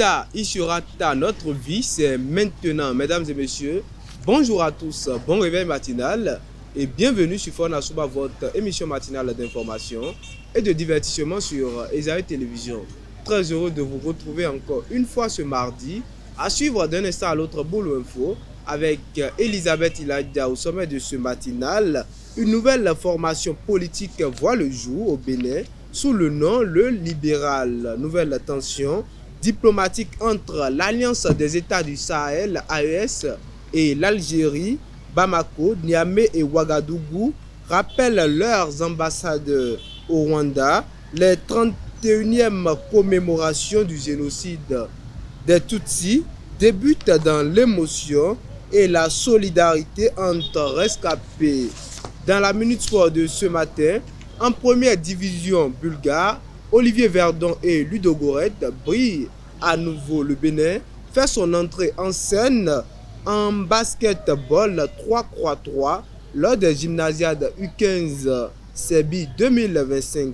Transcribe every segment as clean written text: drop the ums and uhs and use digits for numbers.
Ita Ishurata, notre vie, c'est maintenant. Mesdames et messieurs, bonjour à tous, bon réveil matinal et bienvenue sur Fona Souba, votre émission matinale d'information et de divertissement sur Esaïe Télévision. Très heureux de vous retrouver encore une fois ce mardi, à suivre d'un instant à l'autre Boulot Info avec Elisabeth Iladia au sommet de ce matinal. Une nouvelle formation politique voit le jour au Bénin sous le nom Le Libéral. Nouvelle tension diplomatique entre l'Alliance des États du Sahel, AES, et l'Algérie, Bamako, Niamey et Ouagadougou rappellent leurs ambassadeurs au Rwanda. Les 31e commémorations du génocide des Tutsis débutent dans l'émotion et la solidarité entre rescapés. Dans la Minute Sport de ce matin, en première division bulgare, Olivier Verdon et Ludo Goret brillent à nouveau. Le Bénin fait son entrée en scène en basketball 3x3 lors des gymnasiades U15 Serbie 2025.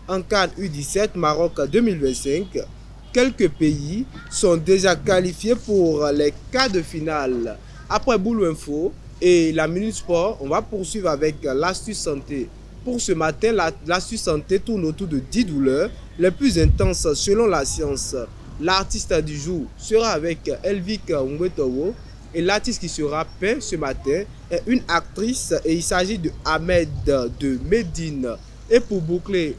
En CAN U17 Maroc 2025, quelques pays sont déjà qualifiés pour les quarts de finale. Après Boulot Info et la Minute Sport, on va poursuivre avec l'astuce santé. Pour ce matin, l'astuce santé tourne autour de 10 douleurs les plus intenses selon la science. L'artiste du jour sera avec Elvik Ngwetowo et l'artiste qui sera peint ce matin est une actrice et il s'agit de Ahmed de Médine. Et pour boucler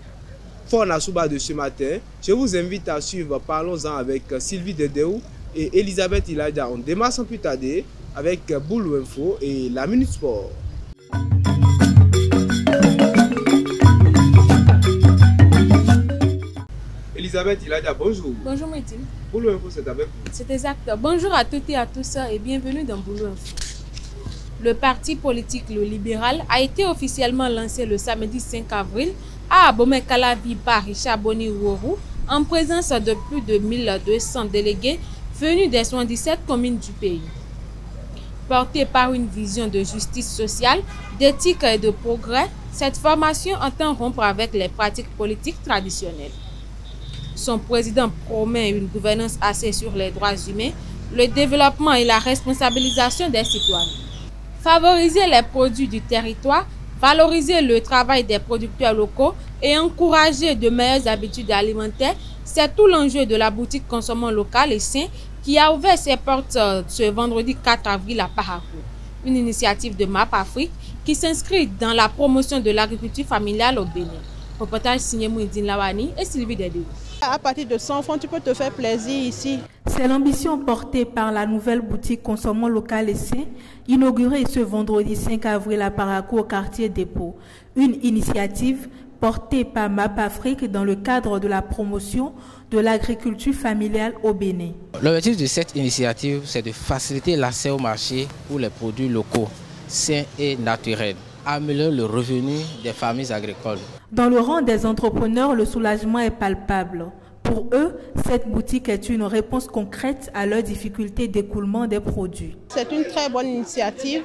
Fona Souba de ce matin, je vous invite à suivre Parlons-en avec Sylvie Dedéou et Elisabeth Iladia. On démarre sans plus tarder avec Boulot Info et la Minute Sport. Elisabeth Iladia, bonjour. Bonjour Médine. Boulot Info, c'est avec vous. C'est exact. Bonjour à toutes et à tous et bienvenue dans Boulot Info. Le parti politique Le Libéral a été officiellement lancé le samedi 5 avril à Abomey-Calavi par Richard Boni-Ouourou en présence de plus de 1200 délégués venus des 77 communes du pays. Portée par une vision de justice sociale, d'éthique et de progrès, cette formation entend rompre avec les pratiques politiques traditionnelles. Son président promet une gouvernance axée sur les droits humains, le développement et la responsabilisation des citoyens. Favoriser les produits du territoire, valoriser le travail des producteurs locaux et encourager de meilleures habitudes alimentaires, c'est tout l'enjeu de la boutique Consommons local et sain qui a ouvert ses portes ce vendredi 4 avril à Parakou. Une initiative de MAP Afrique qui s'inscrit dans la promotion de l'agriculture familiale au Bénin. Reportage signé Mouidine Lawani et Sylvie Dedéou. À partir de 100 francs, tu peux te faire plaisir ici. C'est l'ambition portée par la nouvelle boutique Consommons local et sain, inaugurée ce vendredi 5 avril à Parakou au quartier Dépôt. Une initiative portée par MAP Afrique dans le cadre de la promotion de l'agriculture familiale au Bénin. L'objectif de cette initiative, c'est de faciliter l'accès au marché pour les produits locaux, sains et naturels, améliorer le revenu des familles agricoles. Dans le rang des entrepreneurs, le soulagement est palpable. Pour eux, cette boutique est une réponse concrète à leurs difficultés d'écoulement des produits. C'est une très bonne initiative.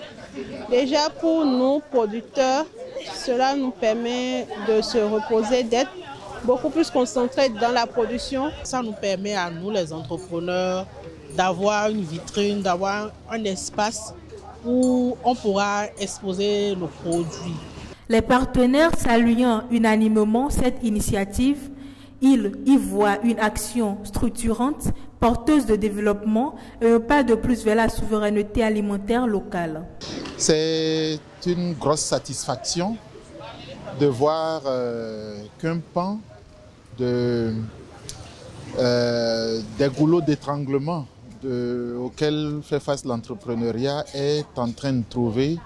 Déjà pour nous, producteurs, cela nous permet de se reposer, d'être beaucoup plus concentrés dans la production. Ça nous permet à nous, les entrepreneurs, d'avoir une vitrine, d'avoir un espace où on pourra exposer le produit. Les partenaires saluant unanimement cette initiative, ils y voient une action structurante, porteuse de développement et un pas de plus vers la souveraineté alimentaire locale. C'est une grosse satisfaction de voir qu'un pan des goulots d'étranglement auxquels fait face l'entrepreneuriat est en train de trouver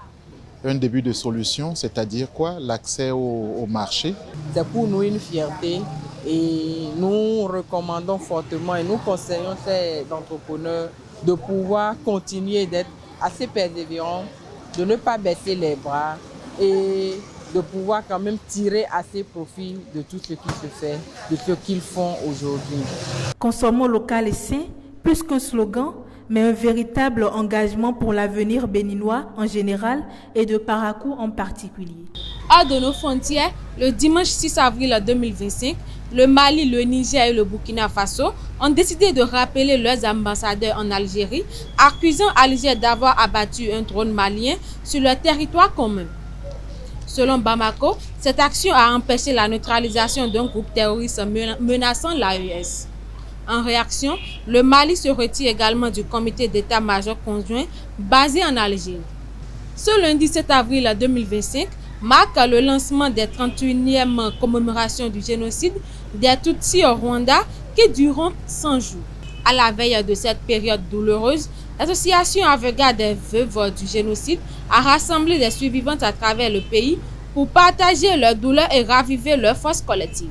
un début de solution, c'est-à-dire quoi? L'accès au marché. C'est pour nous une fierté et nous recommandons fortement et nous conseillons ces entrepreneurs de pouvoir continuer d'être assez persévérants, de ne pas baisser les bras et de pouvoir quand même tirer assez profit de tout ce qui se fait, de ce qu'ils font aujourd'hui. Consommons local et sain, plus qu'un slogan, mais un véritable engagement pour l'avenir béninois en général et de Parakou en particulier. Hors de nos frontières, le dimanche 6 avril 2025, Le Mali, le Niger et le Burkina Faso ont décidé de rappeler leurs ambassadeurs en Algérie, accusant Alger d'avoir abattu un drone malien sur leur territoire commun. Selon Bamako, cette action a empêché la neutralisation d'un groupe terroriste menaçant l'AES. En réaction, le Mali se retire également du comité d'état-major conjoint basé en Algérie. Ce lundi 7 avril 2025 marque le lancement des 31e commémorations du génocide des Tutsis au Rwanda qui dureront 100 jours. À la veille de cette période douloureuse, l'association Avega des veuves du génocide a rassemblé des survivantes à travers le pays pour partager leur douleur et raviver leur force collective.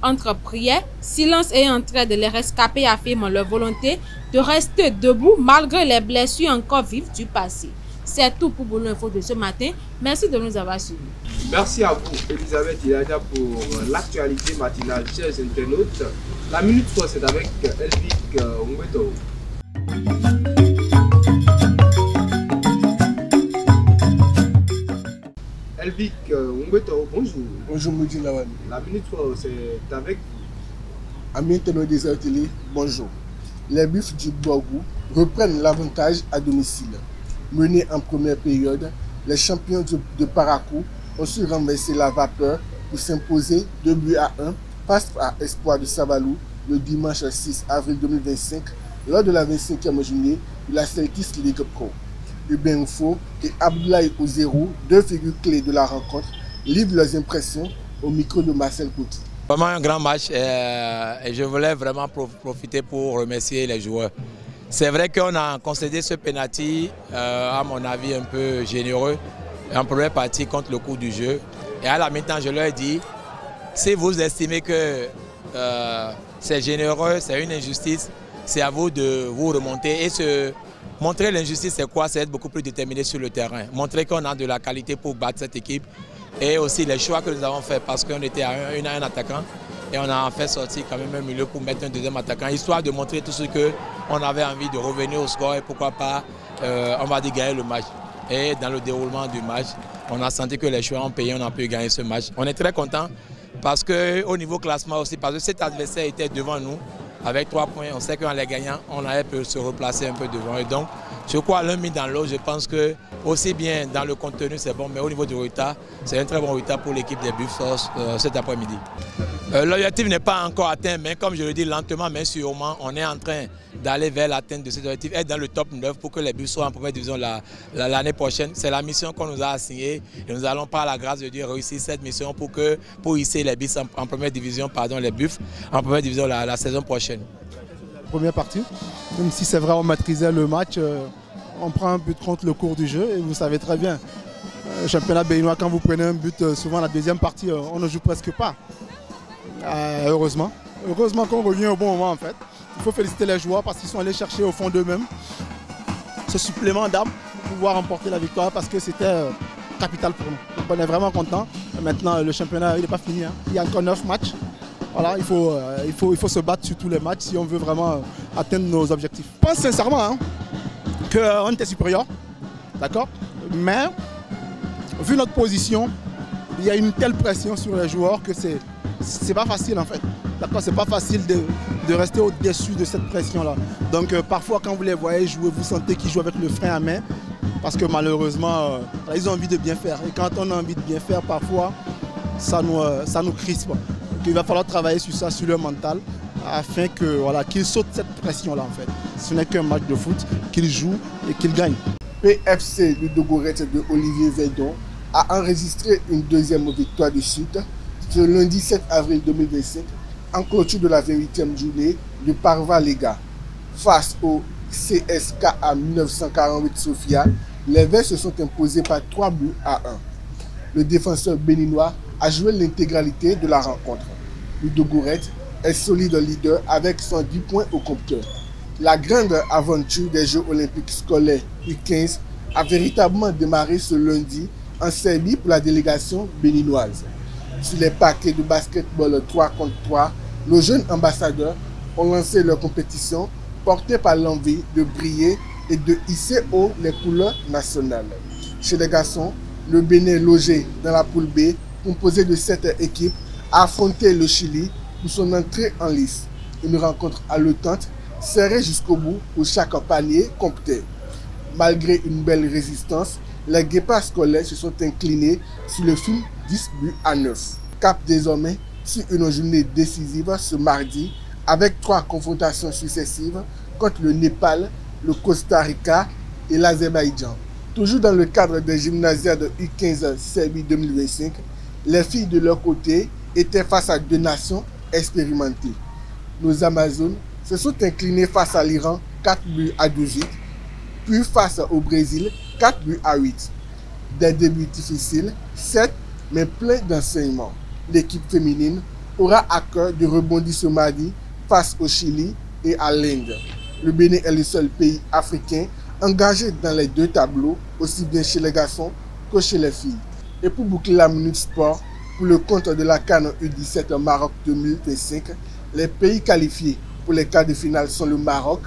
Entre prières, silence et entraide, les rescapés affirment leur volonté de rester debout malgré les blessures encore vives du passé. C'est tout pour Boulou Info de ce matin. Merci de nous avoir suivis. Merci à vous, Elisabeth Iladia, pour l'actualité matinale. Chers internautes, la Minute Sport, c'est avec Elvic Ngweto. Elvic Ngweto, bonjour. Bonjour, Moudi Lawani. La Minute Sport, c'est avec vous. Amis internautes des télé, bonjour. Les Buffs du Borgou reprennent l'avantage à domicile. Menés en première période, les champions de Parakou ont su renverser la vapeur pour s'imposer 2-1 face à Espoir de Savalou le dimanche 6 avril 2025 lors de la 25e journée de la Celtics League Pro. Hubert Info et Abdoulaye Ozerou, deux figures clés de la rencontre, livrent leurs impressions au micro de Marcel Couty. Vraiment un grand match et je voulais vraiment profiter pour remercier les joueurs. C'est vrai qu'on a concédé ce penalty, à mon avis, un peu généreux, en première partie contre le cours du jeu. Et à la mi-temps, je leur ai dit, si vous estimez que c'est généreux, c'est une injustice, c'est à vous de vous remonter et montrer l'injustice, c'est quoi? C'est être beaucoup plus déterminé sur le terrain. Montrer qu'on a de la qualité pour battre cette équipe et aussi les choix que nous avons faits parce qu'on était à un attaquant. Et on a fait sortir quand même un milieu pour mettre un deuxième attaquant, histoire de montrer tout ce qu'on avait envie de revenir au score et pourquoi pas, on va dire, gagner le match. Et dans le déroulement du match, on a senti que les choix ont payé, on a pu gagner ce match. On est très content parce qu'au niveau classement aussi, parce que cet adversaire était devant nous avec 3 points, on sait qu'en les gagnant, on avait pu se replacer un peu devant. Et donc, je crois l'un mis dans l'autre, je pense que aussi bien dans le contenu c'est bon, mais au niveau du retard, c'est un très bon retard pour l'équipe des Buffs cet après-midi. L'objectif n'est pas encore atteint, mais comme je le dis, lentement mais sûrement, on est en train d'aller vers l'atteinte de cet objectif, être dans le top 9 pour que les Buffs soient en première division l'année prochaine. C'est la mission qu'on nous a assignée et nous allons par la grâce de Dieu réussir cette mission pour hisser les Buffs en première division, les Buffs en première division la saison prochaine. Première partie, même si c'est vrai on maîtrisait le match, on prend un but contre le cours du jeu et vous savez très bien, championnat béninois, quand vous prenez un but, souvent la deuxième partie, on ne joue presque pas. Heureusement qu'on revient au bon moment en fait. Il faut féliciter les joueurs parce qu'ils sont allés chercher au fond d'eux-mêmes ce supplément d'âme pour pouvoir remporter la victoire parce que c'était capital pour nous. Donc on est vraiment contents. Maintenant le championnat il n'est pas fini, hein. Il y a encore 9 matchs. Voilà, il faut se battre sur tous les matchs si on veut vraiment atteindre nos objectifs. Je pense sincèrement hein, qu'on était supérieur, d'accord, mais vu notre position, il y a une telle pression sur les joueurs que c'est pas facile en fait. D'accord, c'est pas facile de rester au-dessus de cette pression-là. Donc parfois quand vous les voyez jouer, vous sentez qu'ils jouent avec le frein à main parce que malheureusement, ils ont envie de bien faire. Et quand on a envie de bien faire, parfois, ça nous crispe. Donc, il va falloir travailler sur ça, sur le mental, afin que voilà, qu'ils sautent cette pression-là en fait. Ce n'est qu'un match de foot, qu'ils jouent et qu'ils gagnent. PFC Ludogorets de Olivier Verdon a enregistré une deuxième victoire de suite ce lundi 7 avril 2025 en clôture de la 28e journée du Parva Lega. Face au CSKA 1948 Sofia, les Verts se sont imposés par 3-1. Le défenseur béninois a joué l'intégralité de la rencontre. Ludogorets est solide leader avec 110 points au compteur. La grande aventure des Jeux olympiques scolaires U15 a véritablement démarré ce lundi en Serbie pour la délégation béninoise. Sur les parquets de basketball 3 contre 3, nos jeunes ambassadeurs ont lancé leur compétition portée par l'envie de briller et de hisser haut les couleurs nationales. Chez les garçons, le Bénin logé dans la poule B, composé de 7 équipes, a affronté le Chili pour son entrée en lice. Une rencontre haletante, serrée jusqu'au bout où chaque panier comptait. Malgré une belle résistance, les guépards scolaires se sont inclinés sur le film 10-9. Cap désormais sur une journée décisive ce mardi avec 3 confrontations successives contre le Népal, le Costa Rica et l'Azerbaïdjan. Toujours dans le cadre des gymnasiades de U15 Serbie 2025, les filles de leur côté étaient face à 2 nations expérimentées. Nos Amazones se sont inclinées face à l'Iran 4-18, puis face au Brésil 4-8. Des débuts difficiles, certes, mais pleins d'enseignements. L'équipe féminine aura à cœur de rebondir ce mardi face au Chili et à l'Inde. Le Bénin est le seul pays africain engagé dans les 2 tableaux, aussi bien chez les garçons que chez les filles. Et pour boucler la minute sport, pour le compte de la CAN U17 Maroc 2025, les pays qualifiés pour les quarts de finale sont le Maroc,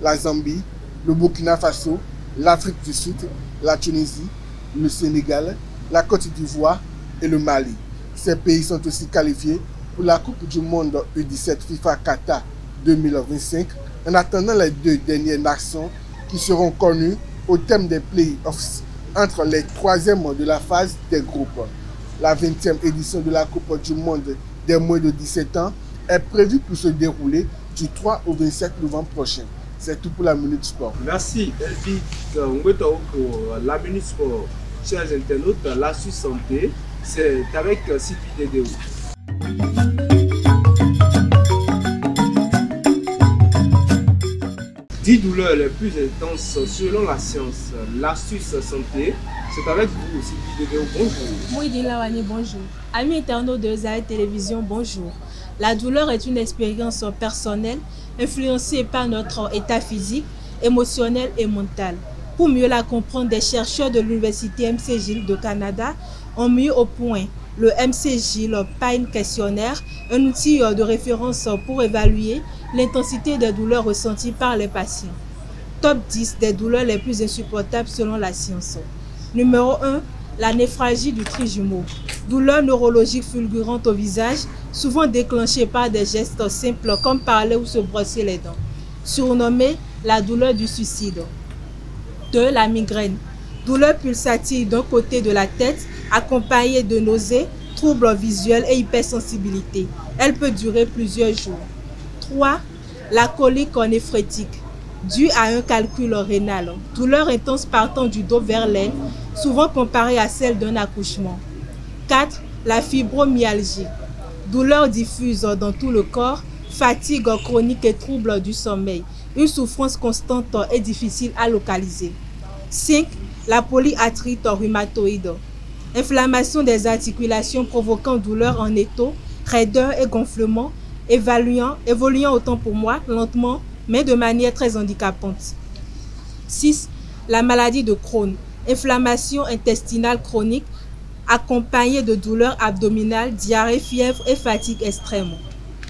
la Zambie, le Burkina Faso, l'Afrique du Sud, la Tunisie, le Sénégal, la Côte d'Ivoire et le Mali. Ces pays sont aussi qualifiés pour la Coupe du Monde U17 FIFA Qatar 2025 en attendant les 2 dernières nations qui seront connues au terme des playoffs entre les 3e de la phase des groupes. La 20e édition de la Coupe du Monde des moins de 17 ans est prévue pour se dérouler du 3 au 27 novembre prochain. C'est tout pour la Minute Sport. Merci Elvik Ngwetao pour la Minute Sport. Chers internautes, l'astuce santé, c'est avec Sylvie Dédéo. Dix douleurs les plus intenses selon la science, l'astuce santé, c'est avec vous, Sylvie Dédéo. Bonjour. Moïdi Lawane, bonjour. Amis internautes de Zaï Télévision, bonjour. La douleur est une expérience personnelle influencée par notre état physique, émotionnel et mental. Pour mieux la comprendre, des chercheurs de l'université McGill de Canada ont mis au point le McGill Pain Questionnaire, un outil de référence pour évaluer l'intensité des douleurs ressenties par les patients. Top 10 des douleurs les plus insupportables selon la science. Numéro 1, la névralgie du trijumeau. Douleur neurologique fulgurante au visage, souvent déclenchée par des gestes simples comme parler ou se brosser les dents. Surnommée la douleur du suicide. 2. La migraine. Douleur pulsative d'un côté de la tête, accompagnée de nausées, troubles visuels et hypersensibilité. Elle peut durer plusieurs jours. 3. La colique néphrétique, due à un calcul rénal. Douleur intense partant du dos vers l'aine, souvent comparée à celle d'un accouchement. 4. La fibromyalgie. Douleur diffuse dans tout le corps, fatigue chronique et troubles du sommeil. Une souffrance constante et difficile à localiser. 5. La polyarthrite rhumatoïde. Inflammation des articulations provoquant douleur en étau, raideur et gonflement, évoluant autant pour moi lentement, mais de manière très handicapante. 6. La maladie de Crohn. Inflammation intestinale chronique, accompagnée de douleurs abdominales, diarrhée, fièvre et fatigue extrême.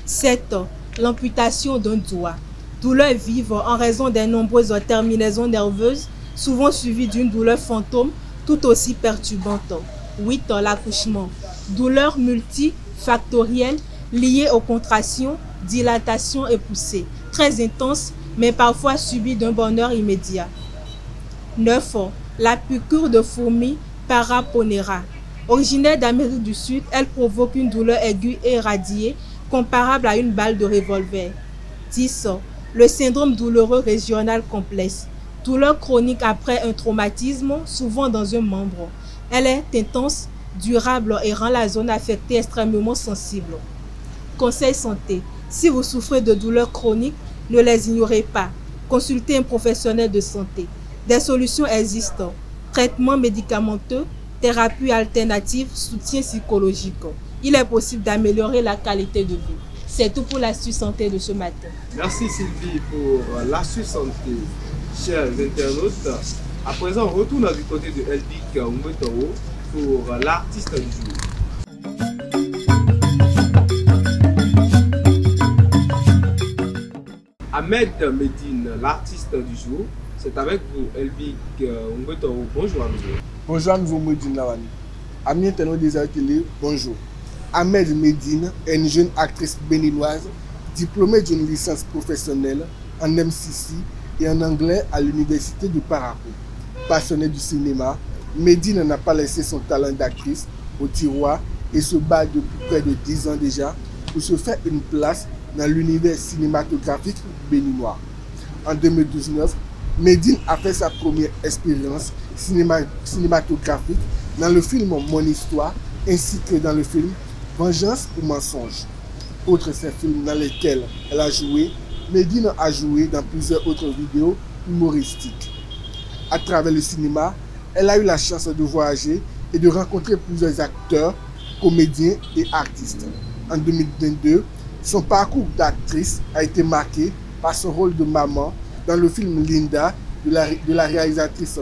7. L'amputation d'un doigt. Douleur vive en raison des nombreuses terminaisons nerveuses, souvent suivies d'une douleur fantôme tout aussi perturbante. 8. L'accouchement. Douleur multifactorielle liée aux contractions, dilatation et poussée, très intense mais parfois subie d'un bonheur immédiat. 9. La piqûre de fourmi Paraponera. Originaire d'Amérique du Sud, elle provoque une douleur aiguë et irradiée comparable à une balle de revolver. 10. Le syndrome douloureux régional complexe. Douleur chronique après un traumatisme, souvent dans un membre. Elle est intense, durable et rend la zone affectée extrêmement sensible. Conseil santé. Si vous souffrez de douleurs chroniques, ne les ignorez pas. Consultez un professionnel de santé. Des solutions existent. Traitements médicamenteux, thérapie alternative, soutien psychologique. Il est possible d'améliorer la qualité de vie. C'est tout pour l'astuce santé de ce matin. Merci Sylvie pour l'astuce santé. Chers internautes, à présent on retourne du côté de Elvik Ngwetao pour l'artiste du jour. Ahmed Medine, l'artiste du jour, c'est avec vous Elvik Ngwetao. Bonjour à nouveau. Bonjour à nouveau Moïdi Lawane. Amis internautes des Zaï Télé, bonjour. Ahmed Medine est une jeune actrice béninoise diplômée d'une licence professionnelle en MCC et en anglais à l'université de Parakou. Passionnée du cinéma, Medine n'a pas laissé son talent d'actrice au tiroir et se bat depuis près de 10 ans déjà pour se faire une place dans l'univers cinématographique béninois. En 2019, Medine a fait sa première expérience cinématographique dans le film Mon Histoire ainsi que dans le film Vengeance ou Mensonge. Outre ces films dans lesquels elle a joué, Medine a joué dans plusieurs autres vidéos humoristiques. À travers le cinéma, elle a eu la chance de voyager et de rencontrer plusieurs acteurs, comédiens et artistes. En 2022, son parcours d'actrice a été marqué par son rôle de maman dans le film Linda de la réalisatrice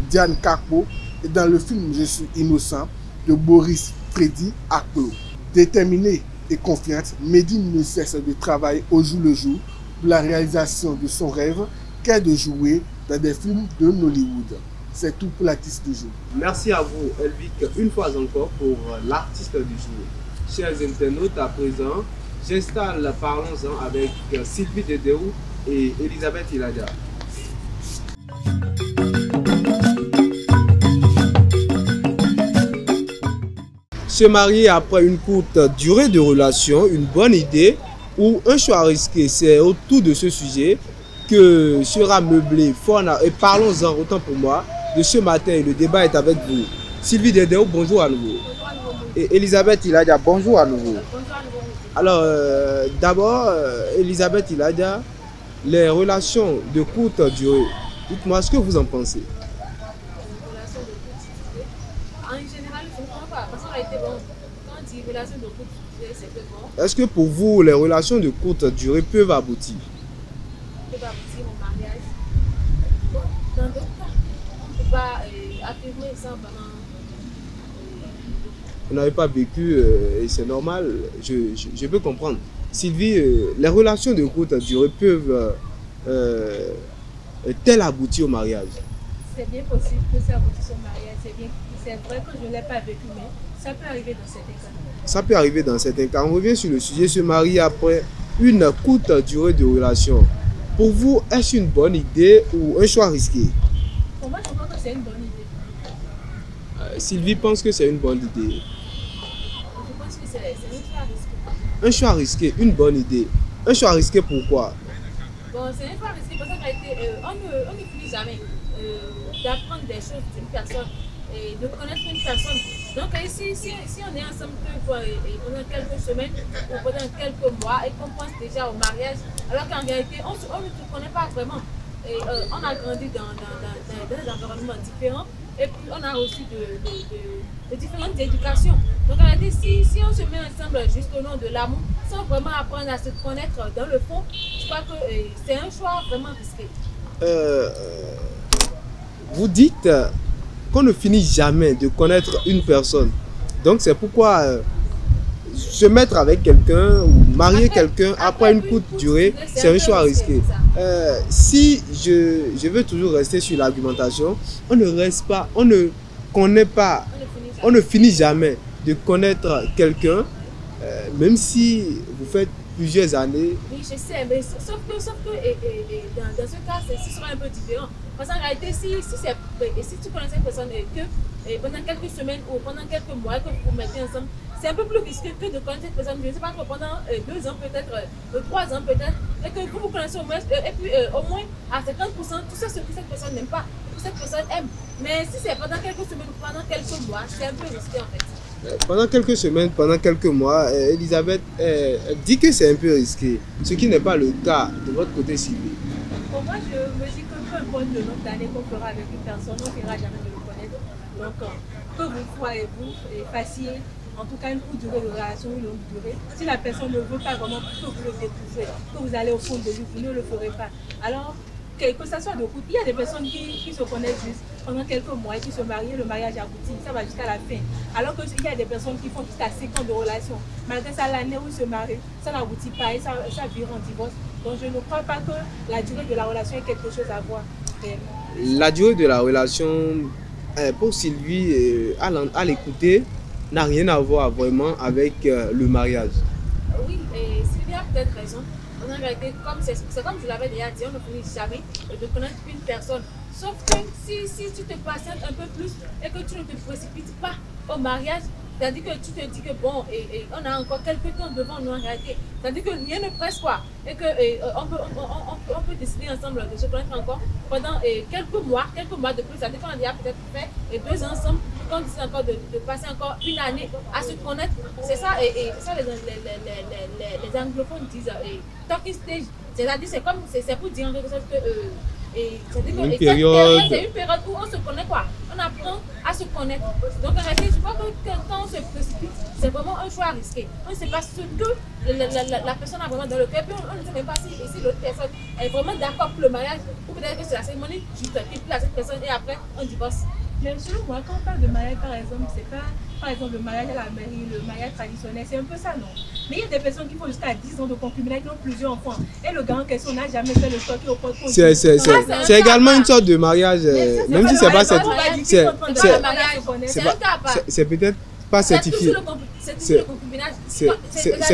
Diane Carpo et dans le film Je suis innocent de Boris Freddy Aklo. Déterminée et confiante, Medine ne cesse de travailler au jour le jour pour la réalisation de son rêve qu'est de jouer dans des films de Nollywood. C'est tout pour l'artiste du jour. Merci à vous, Elvic, une fois encore pour l'artiste du jour. Chers internautes, à présent, j'installe Parlons-en avec Sylvie Dedéou et Elisabeth Iladia. Se marier après une courte durée de relation, une bonne idée ou un choix risqué, c'est autour de ce sujet que sera meublé Fona et Parlons-en autant pour moi de ce matin. Le débat est avec vous. Sylvie Dedéou, bonjour à nouveau. Et Elisabeth Iladia, bonjour à nouveau. Alors, d'abord, Elisabeth Iladia, les relations de courte durée, dites-moi ce que vous en pensez. Est-ce que pour vous, les relations de courte durée peuvent aboutir? Peuvent aboutir au mariage. Dans d'autres cas, on ne peut pas affirmer ça pendant... Vous n'avez pas vécu et c'est normal, je peux comprendre. Sylvie, les relations de courte durée peuvent-elles aboutir au mariage? C'est bien possible que ça aboutisse au mariage. C'est vrai que je ne l'ai pas vécu, mais ça peut arriver dans certains cas. Ça peut arriver dans certains cas. On revient sur le sujet, se marier après une courte durée de relation. Pour vous, est-ce une bonne idée ou un choix risqué? Pour moi, je pense que c'est une bonne idée. Sylvie pense que c'est une bonne idée. Je pense que c'est un choix risqué. Un choix risqué, une bonne idée. Un choix risqué, pourquoi? Bon, c'est un choix risqué parce qu'on ne finit jamais d'apprendre des choses d'une personne et de connaître une personne. Donc si on est ensemble pendant quelques semaines ou pendant quelques mois et qu'on pense déjà au mariage, alors qu'en réalité on ne se connaît pas vraiment. Et on a grandi dans des environnements différents et puis on a aussi de différentes éducations. Donc en réalité, si on se met ensemble juste au nom de l'amour, sans vraiment apprendre à se connaître dans le fond, je crois que c'est un choix vraiment risqué. Vous dites qu'on ne finit jamais de connaître une personne. Donc c'est pourquoi se mettre avec quelqu'un ou marier quelqu'un après une courte durée, c'est un choix risqué. Si je veux toujours rester sur l'argumentation, on ne reste pas, on ne connaît pas, on ne finit jamais de connaître quelqu'un, même si vous faites plusieurs années. Oui, je sais, mais sauf que dans ce cas, ce sera un peu différent. Parce qu'en réalité, si tu connais cette personne que pendant quelques semaines ou pendant quelques mois que vous vous mettez ensemble, c'est un peu plus risqué que de connaître cette personne, je ne sais pas, pendant 2 ans peut-être, 3 ans peut-être, et que vous connaissez au moins, et puis au moins à 50%, tout ça ce que cette personne n'aime pas, que cette personne aime. Mais si c'est pendant quelques semaines ou pendant quelques mois, c'est un peu risqué en fait. Pendant quelques semaines, pendant quelques mois, Elisabeth dit que c'est un peu risqué, ce qui n'est pas le cas de votre côté, Sylvie. Pour moi, je me dis que peu importe le nombre d'années qu'on fera avec une personne, on ne finira jamais de le connaître. Donc, que vous croyez-vous fassiez en tout cas une courte durée de relation ou une longue durée, si la personne ne veut pas vraiment que vous le découvrez, que vous allez au fond de lui, vous ne le ferez pas. Alors, que ça soit de courte, il y a des personnes qui se connaissent juste pendant quelques mois et qui se marient, le mariage aboutit, ça va jusqu'à la fin. Alors qu'il y a des personnes qui font jusqu'à 5 ans de relation. Malgré ça, l'année où ils se marient, ça n'aboutit pas et ça vire en divorce. Donc je ne crois pas que la durée de la relation ait quelque chose à voir. La durée de la relation, pour Sylvie, à l'écouter, n'a rien à voir vraiment avec le mariage. Oui, et Sylvia a peut-être raison. En réalité, c'est comme je l'avais déjà dit, on ne finit jamais de connaître une personne. Sauf que si tu te patientes un peu plus et que tu ne te précipites pas au mariage, c'est-à-dire que tu te dis que bon, on a encore quelques temps devant nous en réalité. C'est-à-dire que rien ne presse quoi. Et que on peut décider ensemble de se connaître encore pendant quelques mois de plus. C'est-à-dire qu'on a déjà peut-être fait 2 ans ensemble. Qu'on décide encore de passer encore une année à se connaître. C'est ça, et ça les anglophones disent talking stage. C'est-à-dire c'est pour dire en quelque sorte que c'est une période où on se connaît quoi. On apprend à se connaître. Donc en réalité, je crois que quand on se précipite, c'est vraiment un choix risqué. On ne sait pas ce que la personne a vraiment dans le cœur. Puis on ne sait même pas si l'autre personne est vraiment d'accord pour le mariage, ou peut-être que c'est la cérémonie juste qui plaît à cette personne et après on divorce. Mais selon moi, quand on parle de mariage, par exemple, c'est pas, par exemple, le mariage à la mairie, le mariage traditionnel, c'est un peu ça, non? Mais il y a des personnes qui font jusqu'à 10 ans de concubinage, qui ont plusieurs enfants. Et le gars en question n'a jamais fait le choix qui au poste. C'est également une sorte de mariage, même si c'est pas cette... C'est peut-être pas certifié. C'est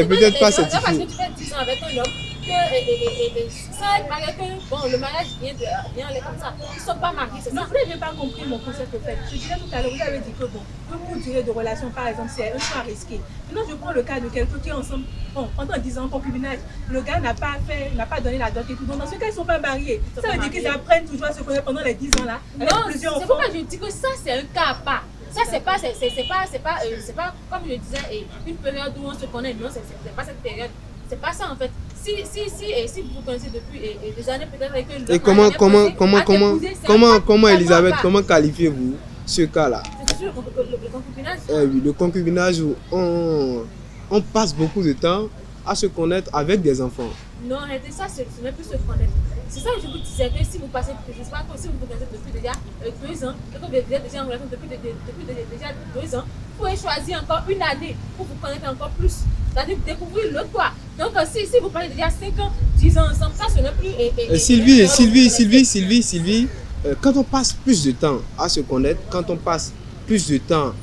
peut-être pas certifié. Parce que tu fais 10 ans avec un homme, ça paraît que bon, le mariage vient aller comme ça. Ils ne sont pas mariés, c'est ça. Non, vous n'avez pas compris mon concept fait. Je disais tout à l'heure, vous avez dit que bon, pour durée de relation, par exemple, c'est un choix risqué. Maintenant, je prends le cas de quelqu'un qui est ensemble, bon, pendant 10 ans en concubinage, le gars n'a pas donné la dot et tout. Donc, dans ce cas, ils ne sont pas mariés. Ça veut dire qu'ils apprennent toujours à se connaître pendant les 10 ans là. Non, c'est pourquoi je dis que ça, c'est un cas à part. Ça, c'est pas comme je disais, une période où on se connaît. Non, c'est pas cette période. C'est pas ça en fait. Si vous vous connaissez depuis des années peut-être avec une... Et comment Elisabeth, comment qualifiez-vous ce cas-là? C'est toujours le concubinage. Oui, le concubinage où on passe beaucoup de temps à se connaître avec des enfants. Non, arrêtez ça, ce n'est plus se connaître. C'est ça que je vous disais, que si vous passez, je ne sais pas, si vous vous connaissez depuis déjà 2 ans, et que vous êtes déjà en relation depuis déjà 2 ans, vous pouvez choisir encore une année pour vous connaître encore plus. C'est-à-dire découvrir l'autre quoi. Donc si vous parlez déjà 5 ans, 10 ans ensemble, ça ce n'est plus... Sylvie, quand on passe plus de temps à se connaître, quand on passe plus de temps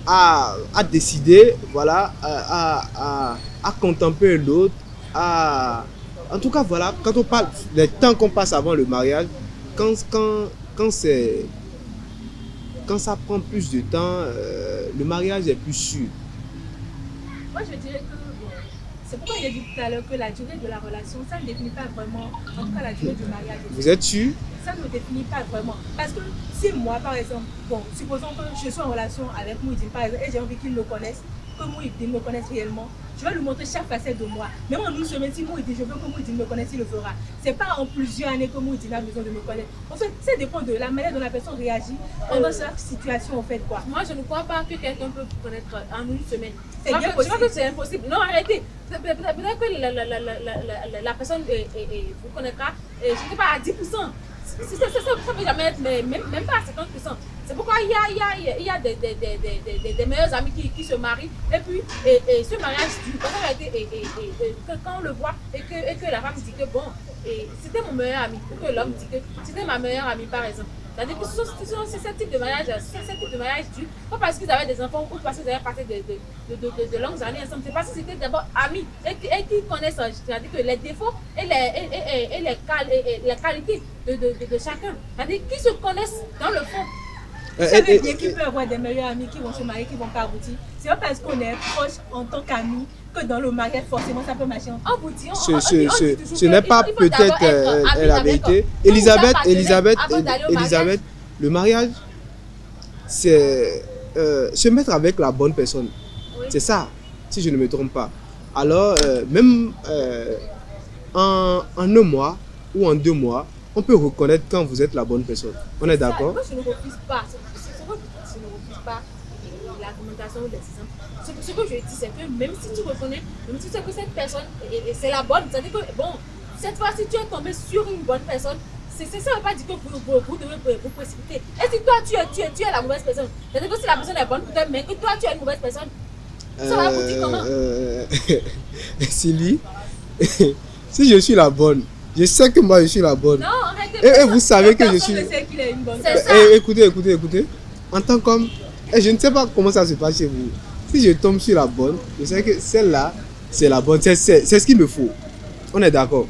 à décider, voilà, à contempler l'autre, en tout cas voilà, quand on parle des temps qu'on passe avant le mariage, quand ça prend plus de temps, le mariage est plus sûr. Moi je dirais que c'est pourquoi il a dit tout à l'heure que la durée de la relation, ça ne définit pas vraiment, en tout cas la durée du mariage. Vous êtes sûr? Ça ne définit pas vraiment. Parce que si moi par exemple, bon, supposons que je suis en relation avec Mouidine par exemple, et j'ai envie qu'il me connaisse, que Mouidine me connaisse réellement, je vais lui montrer chaque facette de moi. Même en une semaine, si Mouidine, je veux que Mouidine me connaisse, il le fera. Ce n'est pas en plusieurs années que Mouidine a besoin de me connaître. En fait, ça dépend de la manière dont la personne réagit pendant chaque situation, en fait, quoi. Moi, je ne crois pas que quelqu'un peut vous connaître en une semaine. C'est bien possible. Je crois que c'est impossible. Non, arrêtez. Peut-être que la personne vous connaîtra, je ne sais pas, à 10%. Ça ne peut jamais être, même pas à 50%. C'est pourquoi il y a des meilleurs amis qui se marient et puis ce mariage dure. Quand on le voit et que la femme dit que bon, c'était mon meilleur ami, ou que l'homme dit que c'était ma meilleure amie par exemple. C'est-à-dire que c'est ce type de mariage dure, pas parce qu'ils avaient des enfants ou parce qu'ils avaient passé de longues années ensemble. C'est parce que c'était d'abord amis et qu'ils connaissent, c'est-à-dire que les défauts et les qualités de chacun. C'est-à-dire qu'ils se connaissent dans le fond. Vous savez bien qu'il peut y avoir des meilleurs amis qui vont se marier, qui vont pas aboutir. C'est pas parce qu'on est proche en tant qu'amis que dans le mariage, forcément, ça peut marcher. Ce n'est pas peut-être la vérité. Elisabeth, le mariage, c'est se mettre avec la bonne personne. Oui. C'est ça, si je ne me trompe pas. Alors, même en 1 mois ou en 2 mois, on peut reconnaître quand vous êtes la bonne personne. On est d'accord? Moi, je ne refuse pas. Je ne refuse pas l'argumentation ou l'exemple. Ce que je dis, c'est que même si tu reconnais, même si tu sais que cette personne, c'est la bonne, c'est-à-dire que, bon, cette fois, si tu es tombé sur une bonne personne, ça ne veut pas dire que vous devez vous précipiter. Et si toi, tu es la mauvaise personne, c'est-à-dire que si la personne est bonne pour toi, mais que toi, tu es une mauvaise personne, ça va vous dire comment? Sylvie, si je suis la bonne, je sais que moi je suis la bonne. Non, arrêtez. Et vous savez que je suis... C'est ça. Écoutez. en tant qu'homme, et je ne sais pas comment ça se passe chez vous. Si je tombe sur la bonne, je sais que celle-là, c'est la bonne. C'est ce qu'il me faut. On est d'accord.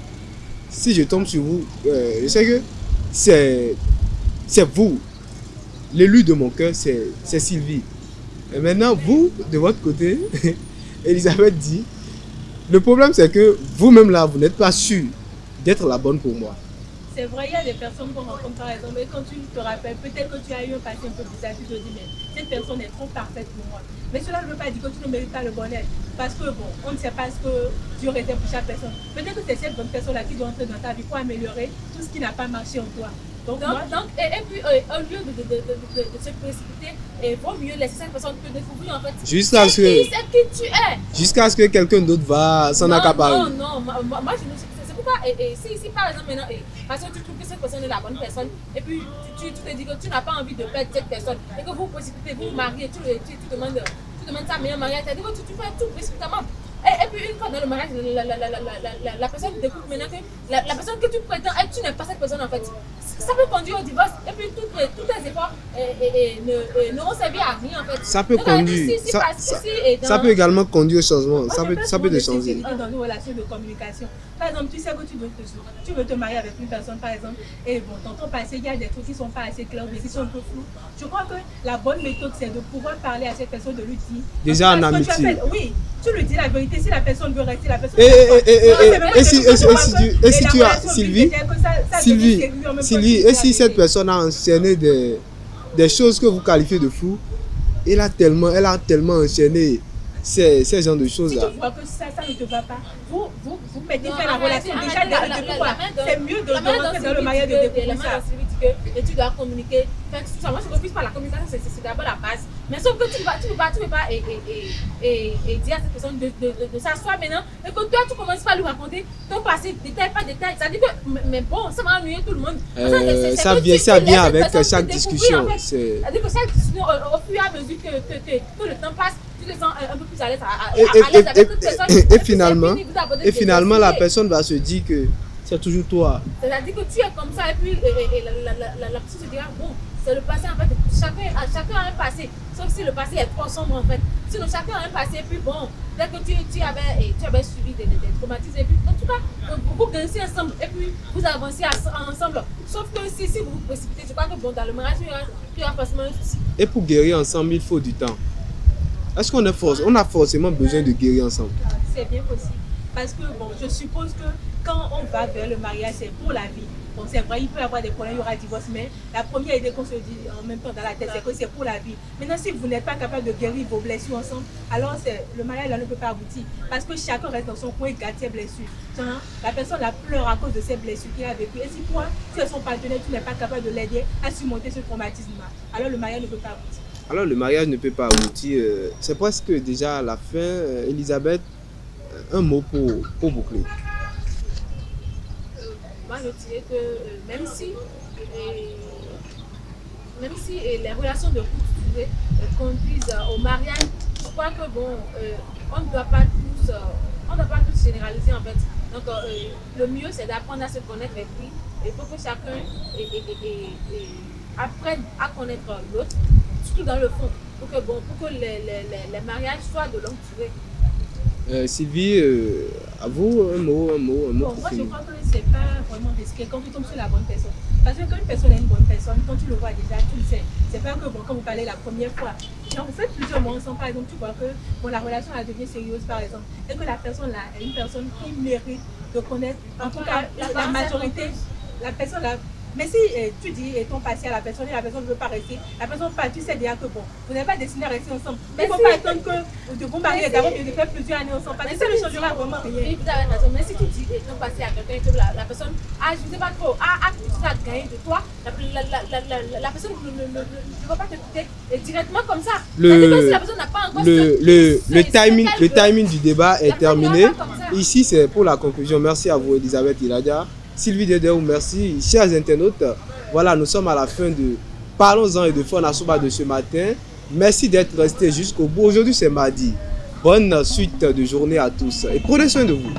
Si je tombe sur vous, je sais que c'est vous. L'élu de mon cœur, c'est Sylvie. Et maintenant, vous, de votre côté, Elisabeth dit, le problème c'est que vous-même là, vous n'êtes pas sûr d'être la bonne pour moi. C'est vrai, il y a des personnes qu'on rencontre par exemple, et quand tu te rappelles, peut-être que tu as eu un passé un peu bizarre, tu te dis, mais cette personne est trop parfaite pour moi. Mais cela ne veut pas dire que tu ne mérites pas le bonheur. Parce que bon, on ne sait pas ce que Dieu réserve pour chaque personne. Peut-être que c'est cette bonne personne-là qui doit entrer dans ta vie pour améliorer tout ce qui n'a pas marché en toi. Donc, et puis, au lieu de se précipiter, il vaut mieux laisser cette personne te découvrir en fait. Jusqu'à ce que tu es. Jusqu'à ce que quelqu'un d'autre va s'en accaparer. Non, moi je ne sais. C'est pourquoi, si par exemple maintenant, parce que tu trouves que cette personne est la bonne personne, et puis tu te dis que tu n'as pas envie de perdre cette personne, et que vous précipitez, vous vous mariez, tu demandes ta meilleure mariage, tu fais tout précipitamment. Et puis une fois dans le mariage, la personne découvre maintenant que la personne que tu prétends être, tu n'es pas cette personne en fait. Ça peut conduire au divorce, et puis tous tes efforts n'auront servi à rien en fait. Ça peut conduire, ça peut également conduire au changement, ça peut te changer. Dans une relation de communication. Par exemple, tu sais que tu veux te marier avec une personne par exemple, et bon, dans ton passé, il y a des trucs qui ne sont pas assez clairs, mais qui sont un peu flous. Je crois que la bonne méthode, c'est de pouvoir parler à cette personne, de lui dire. Déjà en amitié. Oui, tu lui dis la vérité, si la personne veut rester, la personne. Et si tu as Sylvie, et si cette personne a enchaîné des choses que vous qualifiez de fous, elle a tellement enchaîné ces genres de choses là. Si tu vois que ça ne te va pas, vous mettez fin à la relation déjà de quoi. C'est mieux de rentrer dans le mariage de découvrir ça. Et tu dois communiquer. Moi je refuse pas la communication, c'est d'abord la base. Mais sauf que tu ne peux pas et dire à cette personne de s'asseoir maintenant et que toi tu commences pas à lui raconter ton passé détail par détail. Ça dit que mais bon, ça va ennuyer tout le monde. Ça vient avec chaque discussion. C'est-à-dire que chaque discussion au fur et à mesure que le temps passe, tu te sens un peu plus à l'aise avec toute personne. Et finalement la personne va se dire que c'est toujours toi. C'est-à-dire que tu es comme ça et puis la personne se dira bon, c'est le passé en fait. Chacun a un passé, sauf si le passé est trop sombre en fait. Sinon chacun a un passé et puis bon, dès que tu avais suivi des traumatismes et puis en tout cas vous dansez ensemble et puis vous avancez ensemble. Sauf que si vous vous précipitez, je crois que bon dans le mariage il y aura forcément un souci. Et pour guérir ensemble, il faut du temps. Est-ce qu'on a forcément besoin de guérir ensemble? C'est bien possible. Parce que bon, je suppose que quand on va vers le mariage, c'est pour la vie. Bon, c'est vrai, il peut y avoir des problèmes, il y aura divorce, mais la première idée qu'on se dit en même temps dans la tête, c'est que c'est pour la vie. Maintenant, si vous n'êtes pas capable de guérir vos blessures ensemble, alors le mariage là, ne peut pas aboutir. Parce que chacun reste dans son coin et garde ses blessures. Genre, la personne la pleure à cause de ses blessures qu'il a vécues. Et si toi, tu es son partenaire, tu n'es pas capable de l'aider à surmonter ce traumatisme-là, alors le mariage ne peut pas aboutir. Alors le mariage ne peut pas aboutir. C'est presque déjà à la fin. Elisabeth, un mot pour boucler. Moi je dirais que même si les relations de couple conduisent au mariage, je crois que bon, on ne doit pas tous généraliser en fait. Donc le mieux c'est d'apprendre à se connaître les filles. Il faut que chacun apprenne à connaître l'autre, surtout dans le fond, pour que les mariages soient de longue durée. Sylvie, à vous, un mot. Bon, moi je crois que c'est pas vraiment risqué quand tu tombes sur la bonne personne. Parce que quand une personne est une bonne personne, quand tu le vois déjà, tu le sais. C'est pas que bon, quand vous parlez la première fois, genre, vous faites plusieurs mois ensemble, par exemple, tu vois que bon, la relation elle devient sérieuse, par exemple, et que la personne là est une personne qui mérite de connaître, en tout cas, la majorité, la personne là. Mais si tu dis ton passé à la personne et la personne ne veut pas rester, la personne part, tu sais déjà que bon, vous n'avez pas destiné à rester ensemble. Mais il ne faut pas attendre que vous mariez d'abord et de faire plusieurs années ensemble. Parce que ça ne changera vraiment rien. Vous avez raison, mais si tu dis ton passé à quelqu'un et que la personne je ne sais pas trop, a quelque chose à gagner de toi, la personne ne va pas te quitter directement comme ça. Si la personne n'a pas encore le timing du débat est terminé. Ici, c'est pour la conclusion. Merci à vous, Elisabeth Iradia. Sylvie Dedeu, merci. Chers internautes, voilà, nous sommes à la fin de Parlons-en et de Fona Souba de ce matin. Merci d'être restés jusqu'au bout. Aujourd'hui, c'est mardi. Bonne suite de journée à tous et prenez soin de vous.